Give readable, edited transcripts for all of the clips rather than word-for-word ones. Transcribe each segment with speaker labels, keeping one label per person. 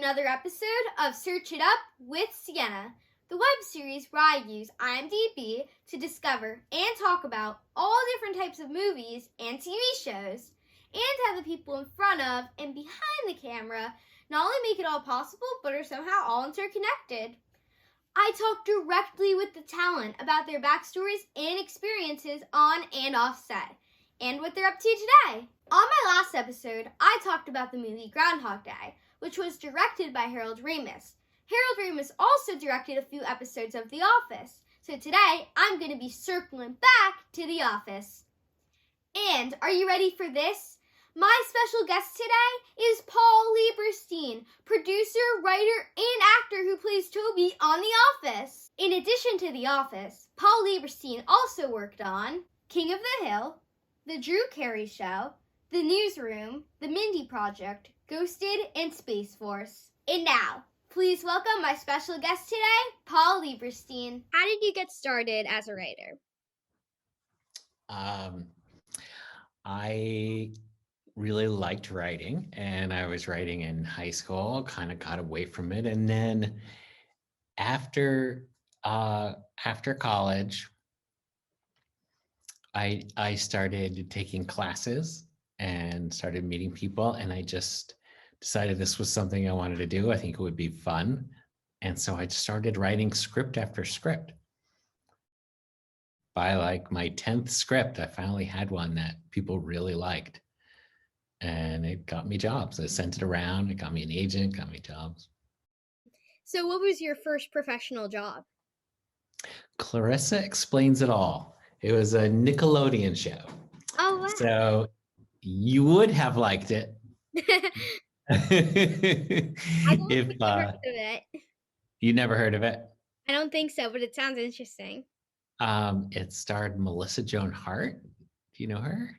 Speaker 1: another episode of Search It Up with Sienna, the web series where I use IMDb to discover and talk about all different types of movies and TV shows, and have the people in front of and behind the camera not only make it all possible, but are somehow all interconnected. I talk directly with the talent about their backstories and experiences on and off set, and what they're up to today. On my last episode, I talked about the movie Groundhog Day, which was directed by Harold Ramis. Harold Ramis also directed a few episodes of The Office, so today I'm going to be circling back to The Office. And are you ready for this? My special guest today is Paul Lieberstein, producer, writer, and actor who plays Toby on The Office. In addition to The Office, Paul Lieberstein also worked on King of the Hill, The Drew Carey Show, The Newsroom, The Mindy Project, Ghosted, and Space Force. And now, please welcome my special guest today, Paul Lieberstein. How did you get started as a writer?
Speaker 2: I really liked writing, and I was writing in high school, kind of got away from it. And then after college, I started taking classes and started meeting people, and I just decided this was something I wanted to do. I think it would be fun. And so I started writing script after script. By like my 10th script, I finally had one that people really liked. And it got me jobs. I sent it around, it got me an agent, got me jobs.
Speaker 1: So what was your first professional job?
Speaker 2: Clarissa Explains It All. It was a Nickelodeon show.
Speaker 1: Oh, wow.
Speaker 2: So you would have liked it.
Speaker 1: I don't think I've heard of it.
Speaker 2: You never heard of it?
Speaker 1: I don't think so, but it sounds interesting.
Speaker 2: It starred Melissa Joan Hart. Do you know her?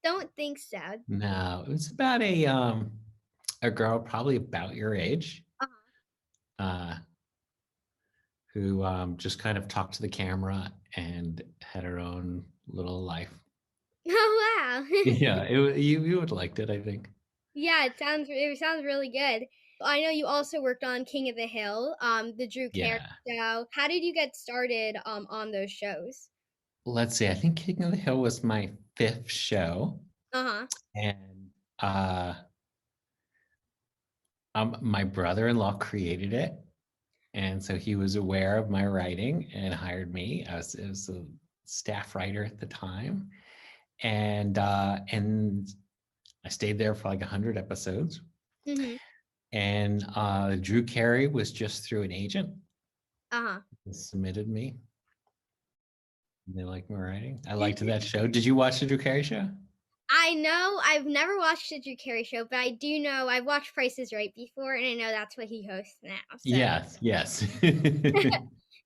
Speaker 1: Don't think so.
Speaker 2: No, it was about a girl probably about your age, who just kind of talked to the camera and had her own little life.
Speaker 1: Oh, wow.
Speaker 2: Yeah, you would have liked it, I think.
Speaker 1: Yeah, it sounds really good. I know you also worked on King of the Hill, the Drew Carey show. How did you get started on those shows?
Speaker 2: Let's see. I think King of the Hill was my 5th show. And my brother-in-law created it, and so he was aware of my writing and hired me. I was a staff writer at the time, and I stayed there for like 100 episodes. And Drew Carey was just through an agent. He submitted me. They liked my writing. I liked that show. Did you watch the Drew Carey show?
Speaker 1: I know. I've never watched the Drew Carey show, but I do know I've watched Price is Right before, and I know that's what he hosts now. So.
Speaker 2: Yes.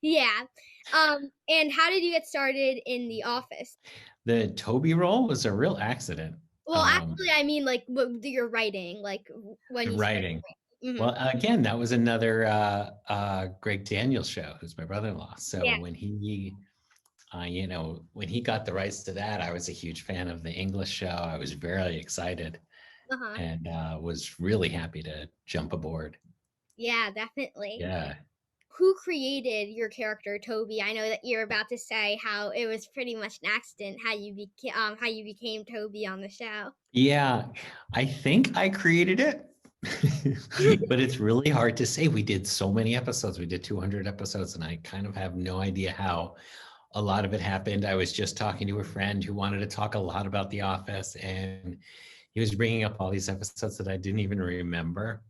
Speaker 1: Yeah. And how did you get started in The Office?
Speaker 2: The Toby role was a real accident.
Speaker 1: Well, actually, I mean, like, what you're writing, like, when you
Speaker 2: writing. Well, again, that was another Greg Daniels show, who's my brother-in-law. So when he, when he got the rights to that, I was a huge fan of the English show. I was very excited and was really happy to jump aboard. Yeah,
Speaker 1: definitely.
Speaker 2: Yeah.
Speaker 1: Who created your character, Toby? I know that you're about to say how it was pretty much an accident how you became Toby on the show.
Speaker 2: Yeah, I think I created it, but it's really hard to say. We did so many episodes. We did 200 episodes, and I kind of have no idea how a lot of it happened. I was just talking to a friend who wanted to talk a lot about The Office, and he was bringing up all these episodes that I didn't even remember.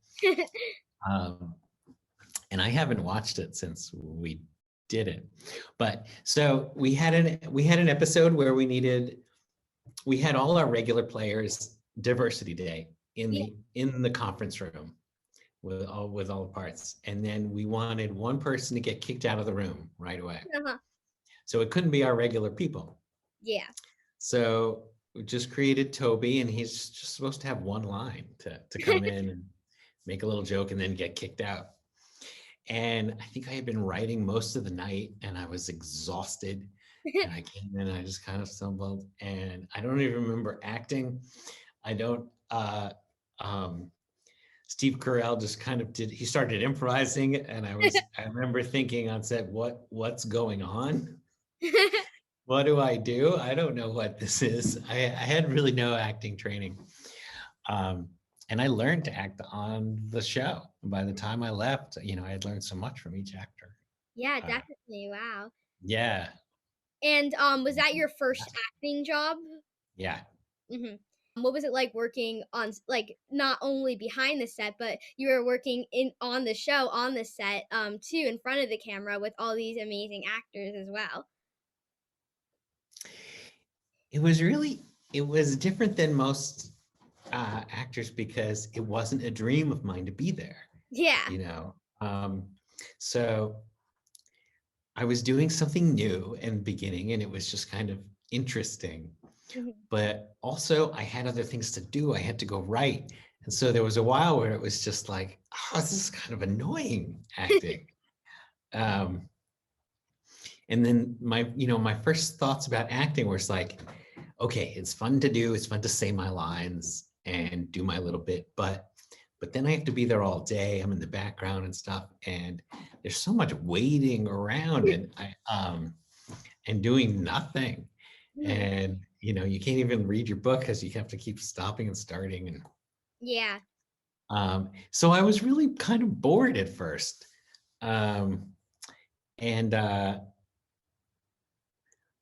Speaker 2: And I haven't watched it since we did it. But so we had an episode where we had all our regular players diversity day in the conference room with all the parts. And then we wanted one person to get kicked out of the room right away. So it couldn't be our regular people.
Speaker 1: Yeah.
Speaker 2: So we just created Toby, and he's just supposed to have one line to come in and make a little joke and then get kicked out. And I think I had been writing most of the night, and I was exhausted. And I came in and I just kind of stumbled, and I don't even remember acting. I don't. Steve Carell just kind of he started improvising, and I remember thinking on set, what's going on? What do I do? I don't know what this is. I had really no acting training. Um, and I learned to act on the show. By the time I left, I had learned so much from each actor.
Speaker 1: Yeah,
Speaker 2: Uh,
Speaker 1: definitely. Wow.
Speaker 2: yeah,
Speaker 1: And was that your first acting job?
Speaker 2: yeah.
Speaker 1: Hmm. What was it like working on like not only behind the set, but you were working in on the show on the set too in front of the camera with all these amazing actors as well.
Speaker 2: It was different than most actors because it wasn't a dream of mine to be there,
Speaker 1: Yeah.
Speaker 2: you know. So I was doing something new in the beginning, and it was just kind of interesting.
Speaker 1: Mhm.
Speaker 2: But also, I had other things to do. I had to go write, and so there was a while where it was just like, oh, this is kind of annoying acting. Um, and then my first thoughts about acting was like, okay, it's fun to do, it's fun to say my lines and do my little bit, but then I have to be there all day. I'm in the background and stuff, and there's so much waiting around and doing nothing.
Speaker 1: Mhm.
Speaker 2: And you can't even read your book because you have to keep stopping and starting. And
Speaker 1: Yeah.
Speaker 2: so I was really kind of bored at first. Um, and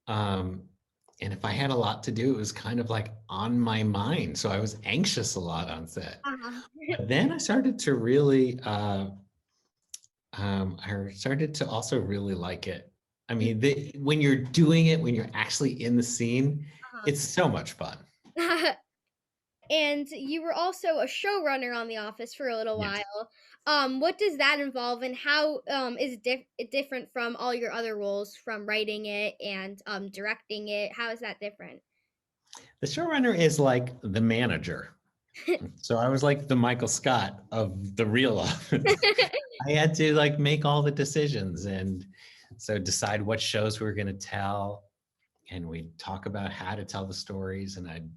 Speaker 2: um, and if I had a lot to do, it was kind of like on my mind. So I was anxious a lot on set.
Speaker 1: Uh-huh.
Speaker 2: But then I started to really, I started to also really like it. I mean, when you're doing it, when you're actually in the scene, it's so much fun.
Speaker 1: Uh-huh. And you were also a showrunner on The Office for a little
Speaker 2: Yes.
Speaker 1: while. What does that involve, and how is it different from all your other roles, from writing it and directing it? How is that different?
Speaker 2: The showrunner is like the manager. So I was like the Michael Scott of the real Office. I had to like make all the decisions and so decide what shows we were going to tell, and we'd talk about how to tell the stories, and I'd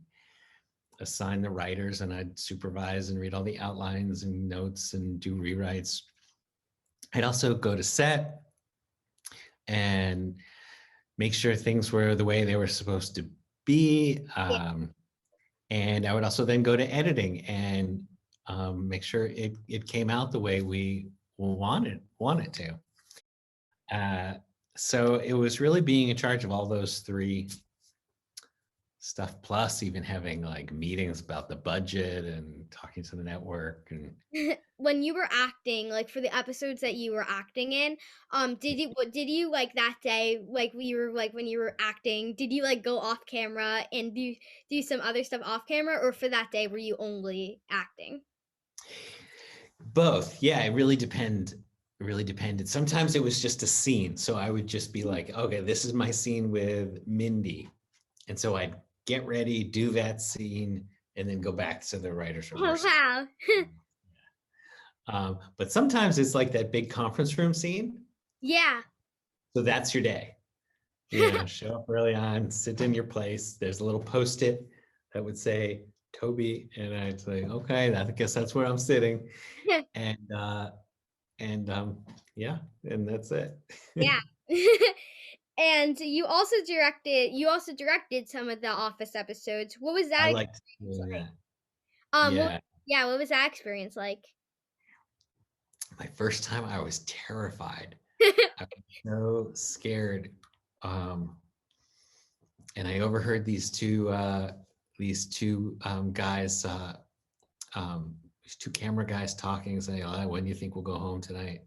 Speaker 2: assign the writers, and I'd supervise and read all the outlines and notes and do rewrites. I'd also go to set and make sure things were the way they were supposed to be.
Speaker 1: Yeah.
Speaker 2: And I would also then go to editing and make sure it came out the way we wanted to. Uh, so it was really being in charge of all those three stuff, plus even having like meetings about the budget and talking to the network. And
Speaker 1: When you were acting, like for the episodes that you were acting in, did you like that day, like we were like when you were acting, did you like go off camera and do some other stuff off camera, or for that day were you only acting?
Speaker 2: both, yeah, it really depended. Sometimes it was just a scene, so I would just be like, okay, this is my scene with Mindy, and so I'd get ready, do that scene, and then go back to the writers room or
Speaker 1: Oh
Speaker 2: something.
Speaker 1: wow.
Speaker 2: But sometimes it's like that big conference room scene.
Speaker 1: Yeah.
Speaker 2: So that's your day. Show up early on, sit in your place. There's a little post-it that would say Toby, and I'd say, okay, I guess that's where I'm sitting. And and yeah, and that's it.
Speaker 1: Yeah. And you also directed some of the Office episodes. What was
Speaker 2: I
Speaker 1: that
Speaker 2: liked
Speaker 1: experience
Speaker 2: doing
Speaker 1: like?
Speaker 2: that.
Speaker 1: What,
Speaker 2: Yeah.
Speaker 1: yeah, what was that experience like?
Speaker 2: My first time I was terrified. I was so scared. Um, and I overheard these two guys, these two camera guys talking, saying, "Oh, when do you think we'll go home tonight?"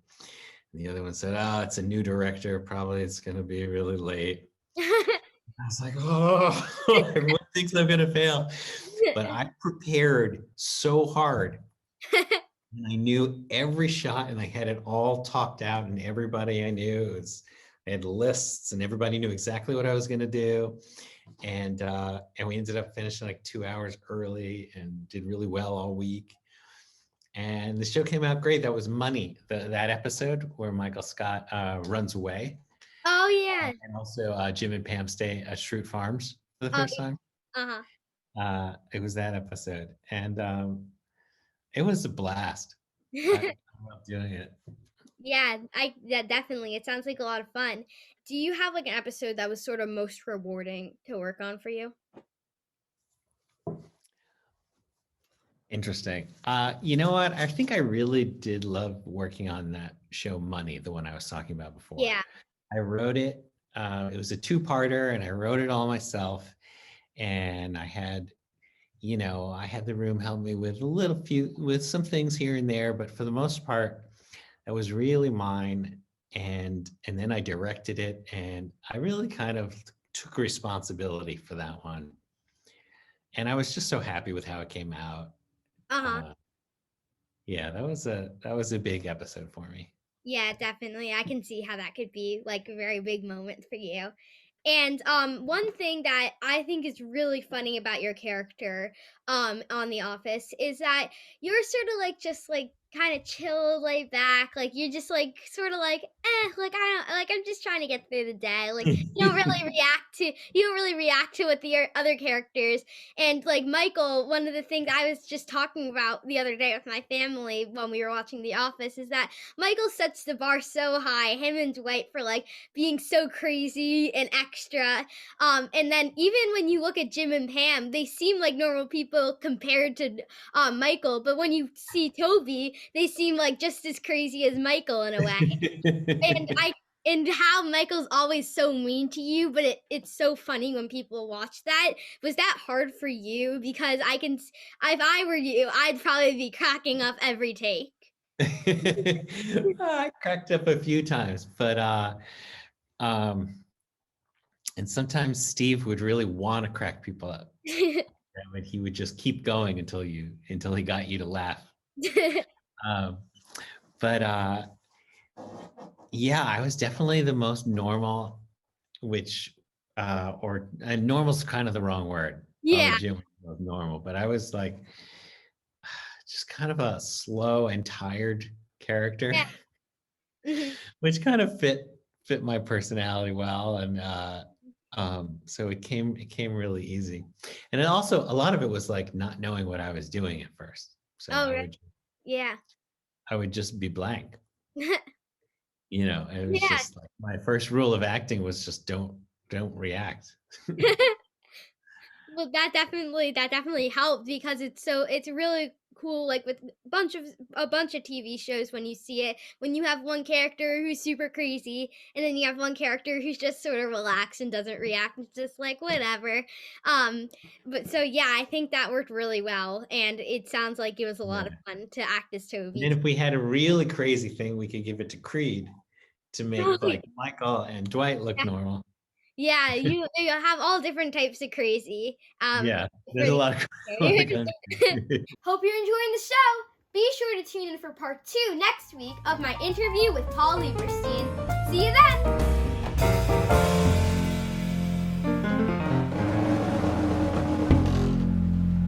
Speaker 2: And the other one said, "Oh, it's a new director. Probably it's going to be really late." I was like, "Oh, everyone thinks I'm going to fail," but I prepared so hard. And I knew every shot, and I had it all talked out, and everybody I knew I had lists, and everybody knew exactly what I was going to do. And we ended up finishing like 2 hours early and did really well all week. And the show came out great. That was Money, that episode where Michael Scott runs away,
Speaker 1: Oh yeah.
Speaker 2: and also Jim and Pam stay at Schrute Farms for the
Speaker 1: Oh
Speaker 2: first time.
Speaker 1: yeah. Uh-huh.
Speaker 2: It was that episode, and It was a blast. I love doing it.
Speaker 1: Yeah, definitely. It sounds like a lot of fun. Do you have like an episode that was sort of most rewarding to work on for you?
Speaker 2: Interesting. You know what? I think I really did love working on that show Money, the one I was talking about before.
Speaker 1: Yeah.
Speaker 2: I wrote it. It was a two-parter, and I wrote it all myself. And I had the room help me with with some things here and there, but for the most part, that was really mine. And then I directed it, and I really kind of took responsibility for that one. And I was just so happy with how it came out.
Speaker 1: Uh-huh.
Speaker 2: Yeah, that was a big episode for me.
Speaker 1: Yeah, definitely. I can see how that could be like a very big moment for you. And one thing that I think is really funny about your character on The Office is that you're sort of like just like kind of chill, laid back. Like you're just like sort of like, like I don't like I'm just trying to get through the day. Like you don't really react to what the other characters. And like Michael, one of the things I was just talking about the other day with my family when we were watching The Office is that Michael sets the bar so high, him and Dwight, for like being so crazy and extra. And then even when you look at Jim and Pam, they seem like normal people compared to Michael. But when you see Toby, they seem like just as crazy as Michael in a way. And how Michael's always so mean to you, but it's so funny when people watch that. Was that hard for you? Because if I were you, I'd probably be cracking up every take.
Speaker 2: I cracked up a few times, but and sometimes Steve would really want to crack people up. And he would just keep going until he got you to laugh. But yeah, I was definitely the most normal, which or normal's kind of the wrong word.
Speaker 1: Yeah.
Speaker 2: Jim was normal, but I was like just kind of a slow and tired character.
Speaker 1: Yeah. Mm-hmm.
Speaker 2: Which kind of fit my personality well, and so it came really easy. And it also, a lot of it was like not knowing what I was doing at first, so I would just be blank. It was just like my first rule of acting was just don't react.
Speaker 1: Well, that definitely helped because it's really cool, like with a bunch of TV shows, when you see it, when you have one character who's super crazy and then you have one character who's just sort of relaxed and doesn't react. It's just like whatever. But so yeah, I think that worked really well, and it sounds like it was a lot of fun to act as Toby.
Speaker 2: And if we had a really crazy thing, we could give it to Creed to make like Michael and Dwight look normal.
Speaker 1: Yeah, you have all different types of crazy.
Speaker 2: Yeah, there's a lot of
Speaker 1: Hope you're enjoying the show. Be sure to tune in for part 2 next week of my interview with Paul Lieberstein. See you then!